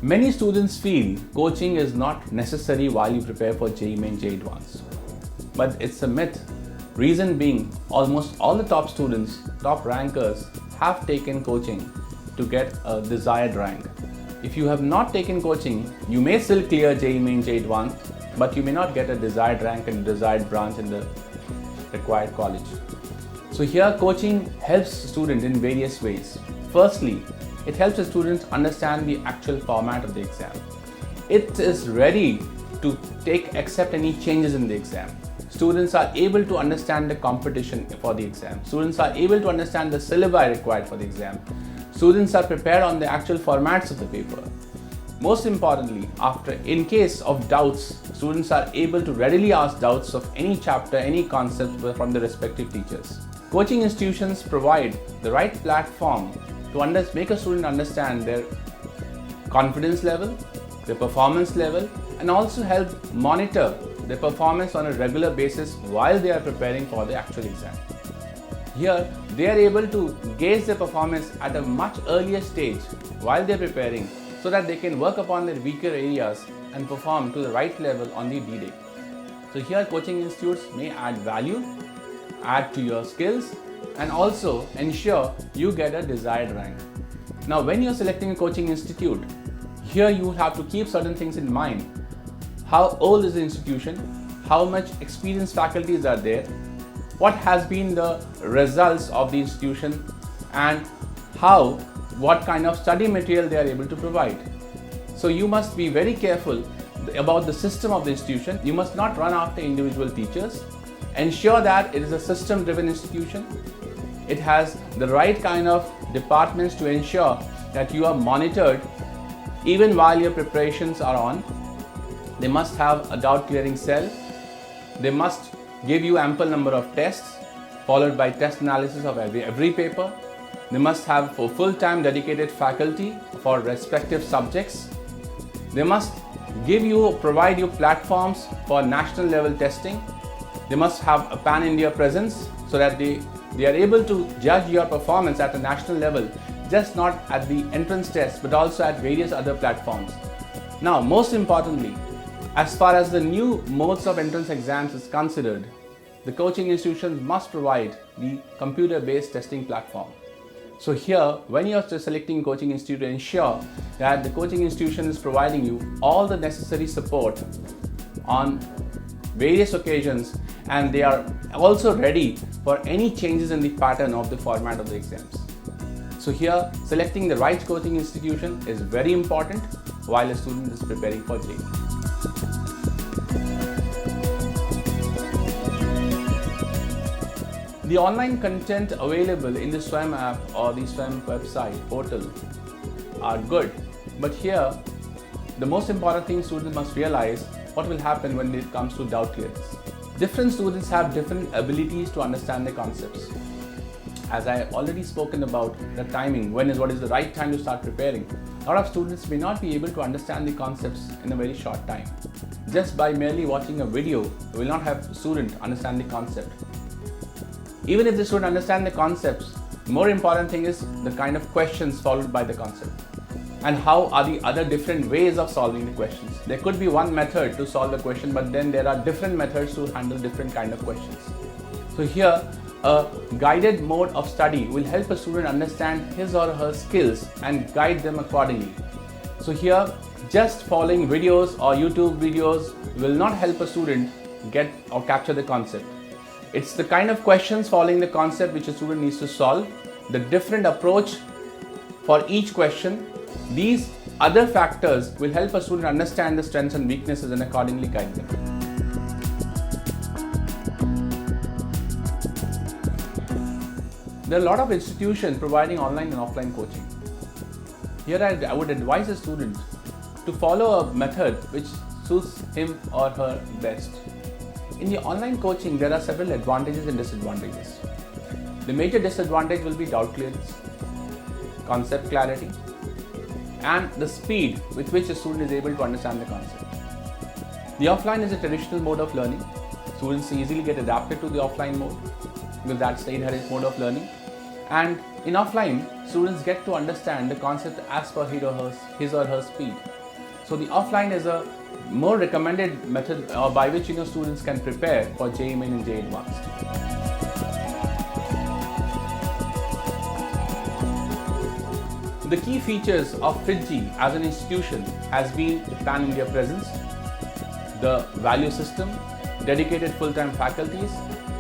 Many students feel coaching is not necessary while you prepare for JEE Main JEE Advanced. But it's a myth. Reason being, almost all the top students, top rankers have taken coaching to get a desired rank. If you have not taken coaching, you may still clear JEE Main JEE Advanced, but you may not get a desired rank and desired branch in the required college. So here coaching helps students in various ways. Firstly, it helps the students understand the actual format of the exam. It is ready to accept any changes in the exam. Students are able to understand the competition for the exam. Students are able to understand the syllabi required for the exam. Students are prepared on the actual formats of the paper. Most importantly, in case of doubts, students are able to readily ask doubts of any chapter, any concept from the respective teachers. Coaching institutions provide the right platform to make a student understand their confidence level, their performance level, and also help monitor their performance on a regular basis while they are preparing for the actual exam. Here, they are able to gauge their performance at a much earlier stage while they are preparing so that they can work upon their weaker areas and perform to the right level on the D-Day. So here, coaching institutes may add value, add to your skills, and also ensure you get a desired rank. Now, when you're selecting a coaching institute, here you have to keep certain things in mind. How old is the institution? How much experienced faculties are there? What has been the results of the institution? And what kind of study material they are able to provide. So you must be very careful about the system of the institution. You must not run after individual teachers. Ensure that it is a system-driven institution. It has the right kind of departments to ensure that you are monitored even while your preparations are on. They must have a doubt clearing cell. They must give you ample number of tests followed by test analysis of every paper. They must have full-time dedicated faculty for respective subjects. They must provide you platforms for national level testing. They must have a pan-India presence so that they are able to judge your performance at a national level, just not at the entrance test, but also at various other platforms. Now, most importantly, as far as the new modes of entrance exams is considered, the coaching institutions must provide the computer-based testing platform. So here, when you are selecting coaching institute, ensure that the coaching institution is providing you all the necessary support on various occasions, and they are also ready for any changes in the pattern of the format of the exams. So here, selecting the right coaching institution is very important while a student is preparing for JEE. The online content available in the SWAYAM app or the SWAYAM website portal are good, but here the most important thing students must realize what will happen when it comes to doubt clearance. Different students have different abilities to understand the concepts. As I already spoken about the timing, what is the right time to start preparing. A lot of students may not be able to understand the concepts in a very short time. Just by merely watching a video, you will not have a student understand the concept. Even if the student understands the concepts, more important thing is the kind of questions followed by the concept. And how are the other different ways of solving the questions. There could be one method to solve a question, but then there are different methods to handle different kind of questions. So here, a guided mode of study will help a student understand his or her skills and guide them accordingly. So here, just following videos or YouTube videos will not help a student get or capture the concept. It's the kind of questions following the concept which a student needs to solve, the different approach for each question. These other factors will help a student understand the strengths and weaknesses and accordingly guide them. There are a lot of institutions providing online and offline coaching. Here I would advise a student to follow a method which suits him or her best. In the online coaching, there are several advantages and disadvantages. The major disadvantage will be doubt clearance, concept clarity, and the speed with which a student is able to understand the concept. The offline is a traditional mode of learning. Students easily get adapted to the offline mode because that's the inherent mode of learning. And in offline, students get to understand the concept as per his or her speed. So the offline is a more recommended method by which students can prepare for JEE Main and JEE Advanced. The key features of FIITJEE as an institution has been pan-India presence, the value system, dedicated full-time faculties,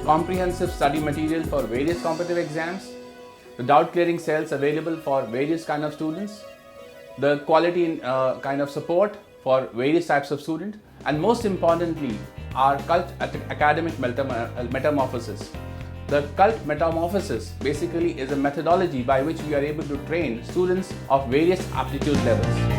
comprehensive study material for various competitive exams, the doubt clearing cells available for various kind of students, the quality kind of support for various types of students, and most importantly, our cult academic metamorphosis. The cult metamorphosis basically is a methodology by which we are able to train students of various aptitude levels.